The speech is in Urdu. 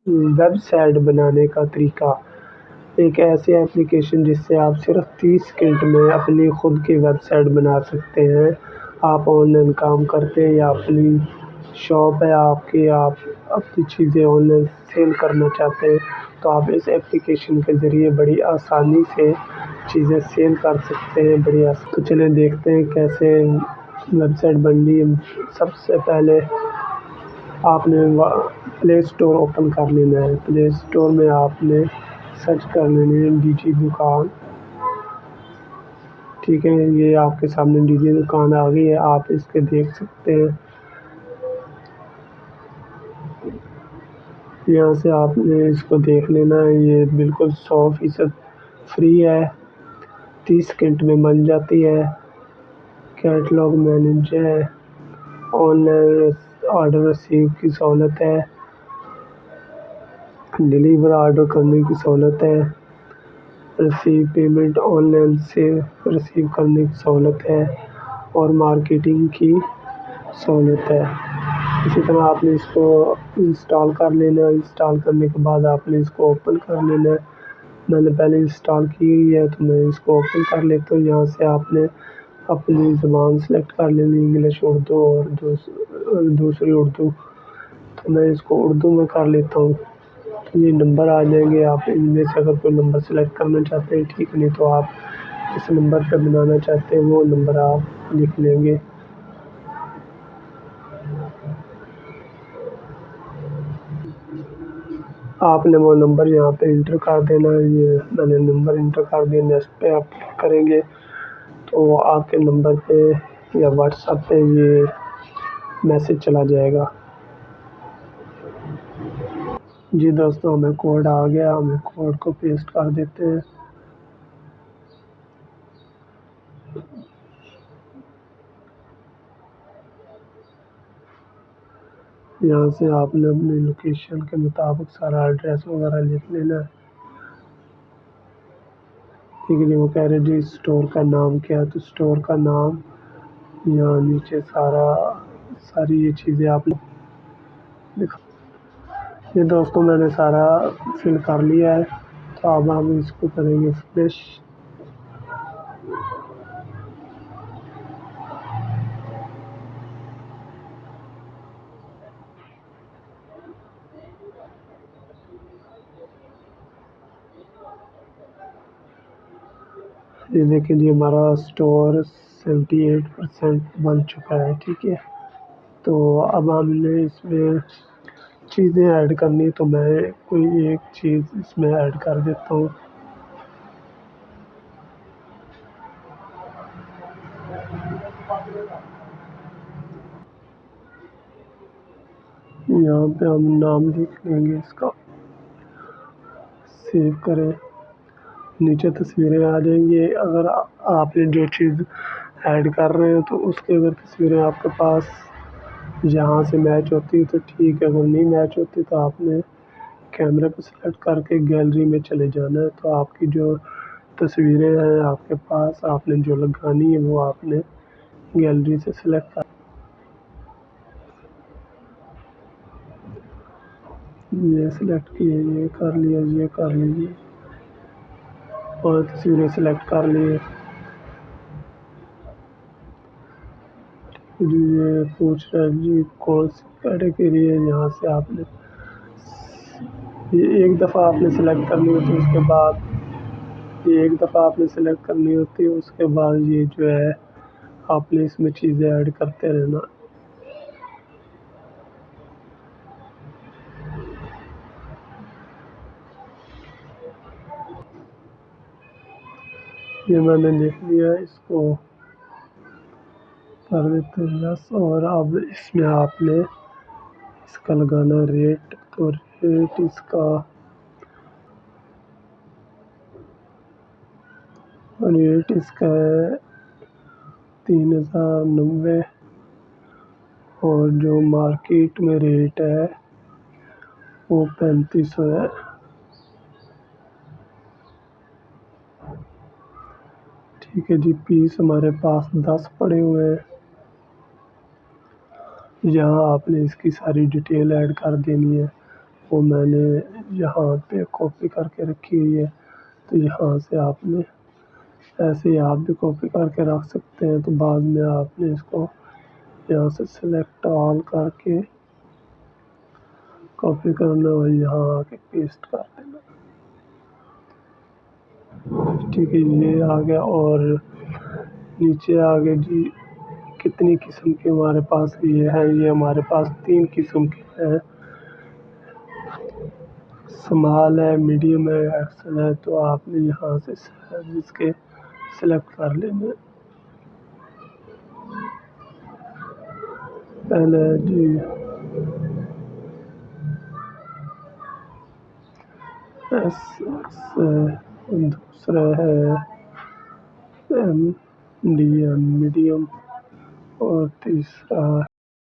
ویب سائٹ بنانے کا طریقہ: ایک ایسی ایپلیکیشن جس سے آپ صرف 30 سیکنڈ میں اپنی خود کی ویب سائٹ بنا سکتے ہیں۔ آپ آن لائن کام کرتے ہیں یا اپنی شاپ ہے آپ اپنی چیزیں آن لائن سیل کرنا چاہتے ہیں تو آپ اس ایپلیکیشن کے ذریعے بڑی آسانی سے چیزیں سیل کر سکتے ہیں۔ تو چلیں دیکھتے ہیں کیسے ویب سائٹ بننی ہے۔ سب سے پہلے آپ نے پلے اسٹور اوپن کر لینا ہے۔ پلے اسٹور میں آپ نے سرچ کر لینی ہے ڈیجی دکان۔ ٹھیک ہے، یہ آپ کے سامنے ڈیجی دکان آ گئی ہے، آپ اس کے دیکھ سکتے ہیں۔ یہاں سے آپ نے اس کو دیکھ لینا ہے، یہ بالکل 100% فری ہے، 30 سیکنڈ میں بن جاتی ہے۔ کیٹلاگ مینیجر ہے، آن لائن آرڈر ریسیو کی سہولت ہے، ڈیلیور آرڈر کرنے کی سہولت ہے، ریسیو پیمنٹ آن لائن سے ریسیو کرنے کی سہولت ہے اور مارکیٹنگ کی سہولت ہے۔ اسی طرح آپ نے اس کو انسٹال کر لینا ہے۔ انسٹال کرنے کے بعد آپ نے اس کو اوپن کر لینا ہے۔ میں نے پہلے انسٹال کی ہوئی ہے تو میں اس کو اوپن کر لیتا ہوں۔ یہاں سے آپ نے اپنی زبان سلیکٹ کر لینی، انگلش، اردو اور دوسری اردو، تو میں اس کو اردو میں کر لیتا ہوں۔ یہ نمبر آ جائیں گے، آپ ان میں سے اگر کوئی نمبر سلیکٹ کرنا چاہتے ہیں ٹھیک، نہیں تو آپ جس نمبر پہ بنانا چاہتے ہیں وہ نمبر آپ لکھ لیں گے۔ آپ نے وہ نمبر یہاں پہ انٹر کر دینا ہے۔ یہ میں نے نمبر انٹر کر دیا، نیکسٹ پہ آپ کلک کریں گے تو آپ کے نمبر پہ یا واٹس ایپ پہ یہ میسج چلا جائے گا۔ جی دوستوں، ہمیں کوڈ آ گیا، ہمیں کوڈ کو پیسٹ کر دیتے ہیں۔ یہاں سے آپ نے اپنی لوکیشن کے مطابق سارا ایڈریس وغیرہ لکھ لینا ہے۔ ٹھیک ہے جی، وہ کہہ رہے جی اسٹور کا نام کیا ہے، تو اسٹور کا نام یہاں نیچے ساری یہ چیزیں آپ لکھ۔ یہ دوستوں میں نے سارا فل کر لیا ہے، تو اب ہم اس کو کریں گے فنش۔ یہ دیکھیں جی ہمارا اسٹور 78% بن چکا ہے۔ ٹھیک ہے، تو اب ہم نے اس میں چیزیں ایڈ کرنی، تو میں کوئی ایک چیز اس میں ایڈ کر دیتا ہوں۔ یہاں پہ ہم نام لکھ لیں گے اس کا، سیو کریں، نیچے تصویریں آ جائیں گی۔ اگر آپ نے جو چیز ایڈ کر رہے ہیں تو اس کی اگر تصویریں آپ کے پاس یہاں سے میچ ہوتی ہے تو ٹھیک ہے، اگر نہیں میچ ہوتی تو آپ نے کیمرے پہ سلیکٹ کر کے گیلری میں چلے جانا ہے، تو آپ کی جو تصویریں ہیں آپ کے پاس، آپ نے جو لگانی ہے وہ آپ نے گیلری سے سلیکٹ یہ سلیکٹ کیے، یہ کر لیا، یہ کر لیجیے اور تصویریں سلیکٹ کر لیے۔ جی یہ پوچھ رہا ہے جی کون سی کیٹیگری ہے، یہاں سے آپ نے یہ ایک دفعہ آپ نے سلیکٹ کرنی ہوتی ہے، اس کے بعد یہ ایک دفعہ آپ نے سلیکٹ کرنی ہوتی ہے، اس کے بعد یہ جو ہے آپ نے اس میں چیزیں ایڈ کرتے رہنا۔ یہ میں نے لکھ لیا، اس کو کر دیتے ہیں یس، اور اب اس میں آپ نے اس کا لگانا ریٹ، تو ریٹ اس کا ہے 3090، اور جو مارکیٹ میں ریٹ ہے وہ 3500 ہے۔ ٹھیک ہے جی، پیس ہمارے پاس 10 پڑے ہوئے ہیں۔ یہاں آپ نے اس کی ساری ڈیٹیل ایڈ کر دینی ہے، وہ میں نے یہاں پہ کاپی کر کے رکھی ہوئی ہے، تو یہاں سے آپ نے ایسے ہی آپ بھی کاپی کر کے رکھ سکتے ہیں۔ تو بعد میں آپ نے اس کو یہاں سے سلیکٹ آل کر کے کاپی کرنا اور یہاں آ کے پیسٹ کر دینا۔ ٹھیک ہے، یہ آ گیا۔ اور نیچے آگے جی کتنی قسم کے ہمارے پاس یہ ہے، یہ ہمارے پاس 3 قسم کے ہیں، اسمال ہے، میڈیم ہے، ایکسل ہے۔ تو آپ نے یہاں سے سائز کے سلیکٹ کر لینے۔ پہلے جی ایس ایکس ہے، دوسرا ہے ایم ڈی ایم میڈیم، اور تیسرا